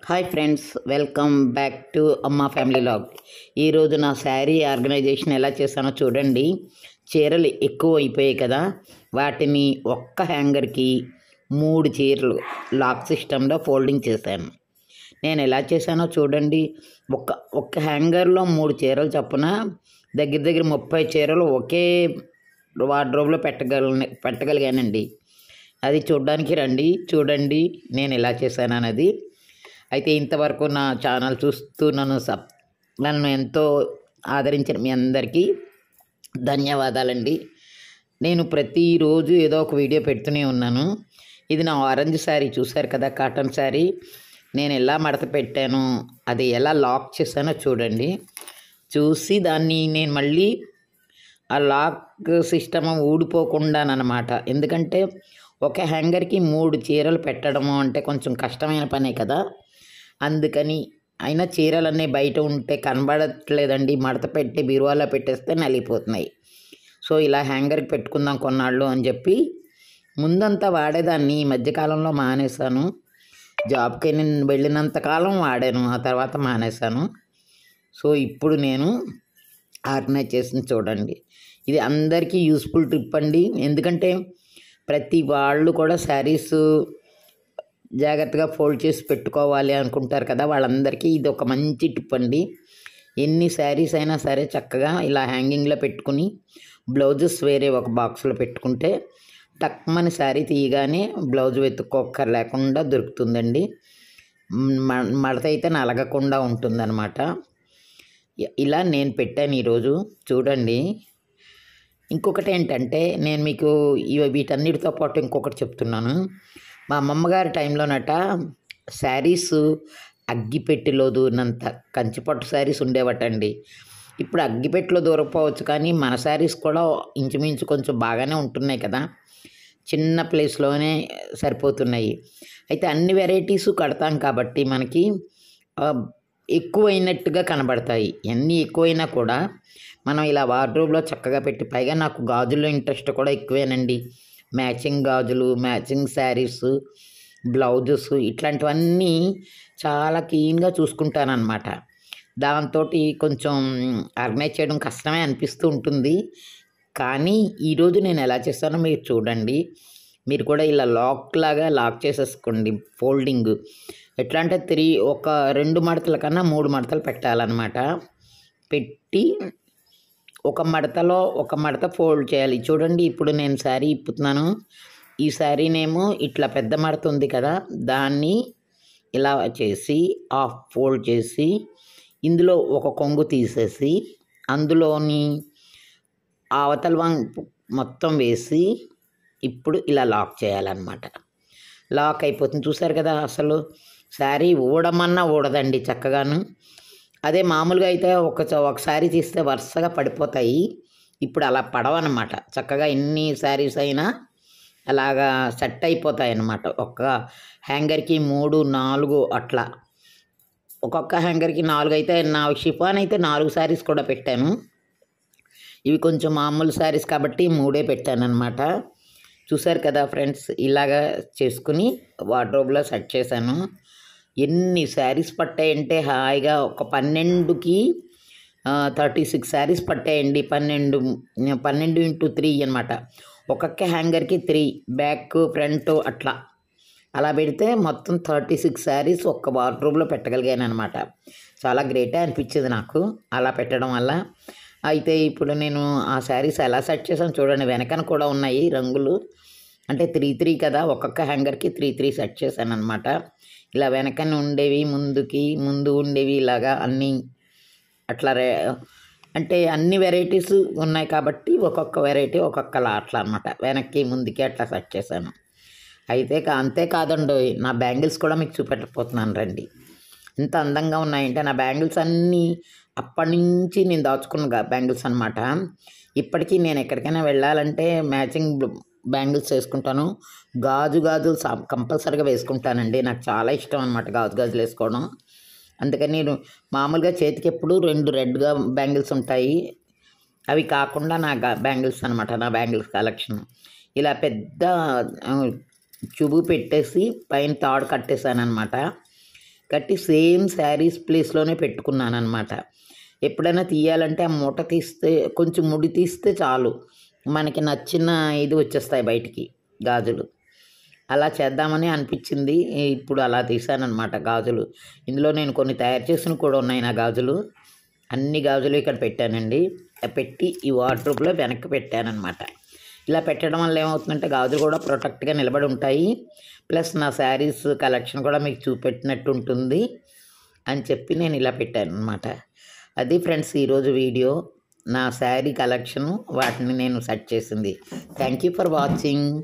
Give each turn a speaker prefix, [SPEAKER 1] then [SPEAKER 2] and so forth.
[SPEAKER 1] Hi friends, welcome back to అమ్మ family log. ఈరోజు నా శారీ ఆర్గనైజేషన్ ఎలా చేశానో చూడండి. చీరలు ఎక్కువ అయిపోయాయి కదా, వాటిని ఒక్క హ్యాంగర్కి 3 చీరలు లాక్ సిస్టంలో ఫోల్డింగ్ చేశాను. నేను ఎలా చేశానో చూడండి. ఒక్క హ్యాంగర్లో 3 చీరలు చొప్పున దగ్గర దగ్గర 30 చీరలు ఒకే వార్డ్రోబ్లో పెట్టగలిగానండి. అది చూడడానికి రండి, చూడండి నేను ఎలా చేశాను అన్నది. అయితే ఇంతవరకు నా ఛానల్ చూస్తూ నన్ను ఎంతో ఆదరించిన మీ అందరికీ ధన్యవాదాలండి. నేను ప్రతిరోజు ఏదో ఒక వీడియో పెడుతూనే ఉన్నాను. ఇది నా ఆరెంజ్ శారీ చూశారు కదా, కాటన్ శారీ. నేను ఎలా మడత పెట్టాను, అది ఎలా లాక్ చేశానో చూడండి. చూసి దాన్ని నేను మళ్ళీ ఆ లాక్ సిస్టమ్ ఊడిపోకుండానమాట. ఎందుకంటే ఒక హ్యాంగర్కి 3 చీరలు పెట్టడము అంటే కొంచెం కష్టమైన పనే కదా. అందుకని అయినా చీరలన్నీ బయట ఉంటే కనబడట్లేదండి. మడత పెట్టి బీరువాలో పెట్టేస్తే నలిగిపోతున్నాయి. సో ఇలా హ్యాంగర్కి పెట్టుకుందాం కొన్నాళ్ళు అని చెప్పి ముందంతా వాడేదాన్ని. ఈ మధ్యకాలంలో మానేశాను. జాబ్కి నేను వెళ్ళినంత కాలం వాడాను, ఆ తర్వాత మానేశాను. సో ఇప్పుడు నేను ఆర్గనైజ్ చేసి చూడండి. ఇది అందరికీ యూస్ఫుల్ ట్రిప్ అండి. ఎందుకంటే ప్రతి వాళ్ళు కూడా శారీస్ జాగ్రత్తగా ఫోల్డ్ చేసి పెట్టుకోవాలి అనుకుంటారు కదా, వాళ్ళందరికీ ఇది ఒక మంచి టిప్ అండి. ఎన్ని శారీస్ అయినా సరే చక్కగా ఇలా హ్యాంగింగ్లో పెట్టుకుని బ్లౌజెస్ వేరే ఒక బాక్స్లో పెట్టుకుంటే టక్మని శారీ తీయగానే బ్లౌజ్ వెతుక్కోక్కర్ లేకుండా దొరుకుతుందండి. మడత అయితే నలగకుండా ఉంటుందన్నమాట. ఇలా నేను పెట్టాను ఈరోజు చూడండి. ఇంకొకటి ఏంటంటే నేను మీకు వీటన్నిటితో పాటు ఇంకొకటి చెప్తున్నాను. మా అమ్మమ్మగారి టైంలోనట శారీస్ అగ్గిపెట్టిలో దూరినంత కంచిపట్టు శారీస్ ఉండేవటండి. ఇప్పుడు అగ్గిపెట్టిలో దూరకపోవచ్చు కానీ మన శారీస్ కూడా ఇంచుమించు కొంచెం బాగానే ఉంటున్నాయి కదా, చిన్న ప్లేస్లోనే సరిపోతున్నాయి. అయితే అన్ని వెరైటీసు కడతాం కాబట్టి మనకి ఎక్కువైనట్టుగా కనబడతాయి. ఎన్ని ఎక్కువైనా కూడా మనం ఇలా వార్డ్రోబ్లో చక్కగా పెట్టి, పైగా నాకు గాజుల్లో ఇంట్రెస్ట్ కూడా ఎక్కువేనండి. మ్యాచింగ్ గాజులు, మ్యాచింగ్ శారీస్, బ్లౌజెస్ ఇట్లాంటివన్నీ చాలా క్లీన్గా చూసుకుంటానన్నమాట. దాంతో కొంచెం ఆర్గనైజ్ చేయడం కష్టమే అనిపిస్తూ ఉంటుంది. కానీ ఈరోజు నేను ఎలా చేస్తానో మీరు చూడండి. మీరు కూడా ఇలా లాక్ చేసేసుకోండి. ఫోల్డింగ్ ఎట్లా అంటే 2 మడతల కన్నా 3 మడతలు పెట్టాలన్నమాట. పెట్టి ఒక మడత ఫోల్డ్ చేయాలి. చూడండి, ఇప్పుడు నేను శారీ ఇప్పుతున్నాను. ఈ శారీనేమో ఇట్లా పెద్ద మడత ఉంది కదా, దాన్ని ఇలా చేసి ఫోల్డ్ చేసి ఇందులో ఒక కొంగు తీసేసి అందులోని అవతల మొత్తం వేసి ఇప్పుడు ఇలా లాక్ చేయాలన్నమాట. లాక్ అయిపోతుంది. చూసారు కదా, అసలు శారీ ఊడమన్నా ఊడదండి చక్కగాను. అదే మామూలుగా అయితే ఒక శారీ తీస్తే వరుసగా పడిపోతాయి. ఇప్పుడు అలా పడవన్నమాట. చక్కగా ఎన్ని శారీస్ అయినా అలాగా సెట్ అయిపోతాయి అన్నమాట. ఒక్క హ్యాంగర్కి 3, 4 అట్లా. ఒక్కొక్క హ్యాంగర్కి 4 అయితే, నా షిఫాన్ అయితే 4 శారీస్ కూడా పెట్టాను. ఇవి కొంచెం మామూలు శారీస్ కాబట్టి 3 పెట్టానన్నమాట. చూసారు కదా ఫ్రెండ్స్, ఇలాగా చేసుకుని వార్డ్రోబ్లో సెట్ చేశాను. ఎన్ని శారీస్ పట్టాయంటే హాయిగా ఒక 12కి 36 శారీస్ పట్టాయండి. 12 ఇంటూ 3 అనమాట. ఒక్కొక్క హ్యాంగర్కి 3, బ్యాక్ ఫ్రంట్ అలా పెడితే మొత్తం 36 శారీస్ ఒక్క వార్డ్రోబ్లో పెట్టగలిగాను అనమాట. చాలా గ్రేటే అనిపించింది నాకు అలా పెట్టడం వల్ల. అయితే ఇప్పుడు నేను ఆ శారీస్ ఎలా సెట్ చేశాను చూడండి. వెనకన కూడా ఉన్నాయి రంగులు. అంటే 3 కదా, ఒక్కొక్క హ్యాంగర్కి 3 సెట్ చేశాను అనమాట. ఇలా వెనకన ఉండేవి, ముందు ఉండేవి, ఇలాగా అన్నీ అట్లా అంటే అన్ని వెరైటీస్ ఉన్నాయి కాబట్టి ఒక్కొక్క వెరైటీ ఒక్కొక్కలా అట్లా అనమాట. వెనక్కి ముందుకి అట్లా సెట్ చేశాను. అయితే అంతేకాదండి, నా బ్యాంగిల్స్ కూడా మీకు చూపెట్టకపోతున్నాను రండి. ఎంత అందంగా ఉన్నాయంటే నా బ్యాంగిల్స్ అన్నీ అప్పటి నుంచి నేను దాచుకున్న బ్యాంగిల్స్ అనమాట. ఇప్పటికీ నేను ఎక్కడికైనా వెళ్ళాలంటే మ్యాచింగ్ బ్యాంగిల్స్ వేసుకుంటాను. గాజులు కంపల్సరీగా వేసుకుంటానండి. నాకు చాలా ఇష్టం అనమాట గాజులు వేసుకోవడం. అందుకని నేను మామూలుగా చేతికి ఎప్పుడు 2 రెడ్గా బ్యాంగిల్స్ ఉంటాయి. అవి కాకుండా నా బ్యాంగిల్స్ అనమాట, నా బ్యాంగిల్స్ కలెక్షన్. ఇలా పెద్ద చూబు పెట్టేసి పైన తాడు కట్టేశాను అనమాట. కట్టి సేమ్ శారీస్ ప్లేస్లోనే పెట్టుకున్నాను అనమాట. ఎప్పుడైనా తీయాలంటే ఆ మూట తీస్తే కొంచెం ముడి తీస్తే చాలు మనకి నచ్చిన ఇది వచ్చేస్తాయి బయటికి గాజులు. అలా చేద్దామని అనిపించింది. ఇప్పుడు అలా తీసానమాట గాజులు. ఇందులో నేను కొన్ని తయారు చేసినవి కూడా ఉన్నాయి నా గాజులు. అన్ని గాజులు ఇక్కడ పెట్టానండి. పెట్టి ఈ వార్డ్రోబ్లో వెనక్కి పెట్టానమాట. ఇలా పెట్టడం వల్ల ఏమవుతుందంటే గాజులు కూడా ప్రొటెక్ట్గా నిలబడి ఉంటాయి. ప్లస్ నా శారీస్ కలెక్షన్ కూడా మీకు చూపెట్టినట్టు ఉంటుంది అని చెప్పి నేను ఇలా పెట్టాను అనమాట. అది ఫ్రెండ్స్ ఈరోజు వీడియో. నా శారీ కలెక్షను వాటిని నేను సెట్ చేసింది. Thank you for watching.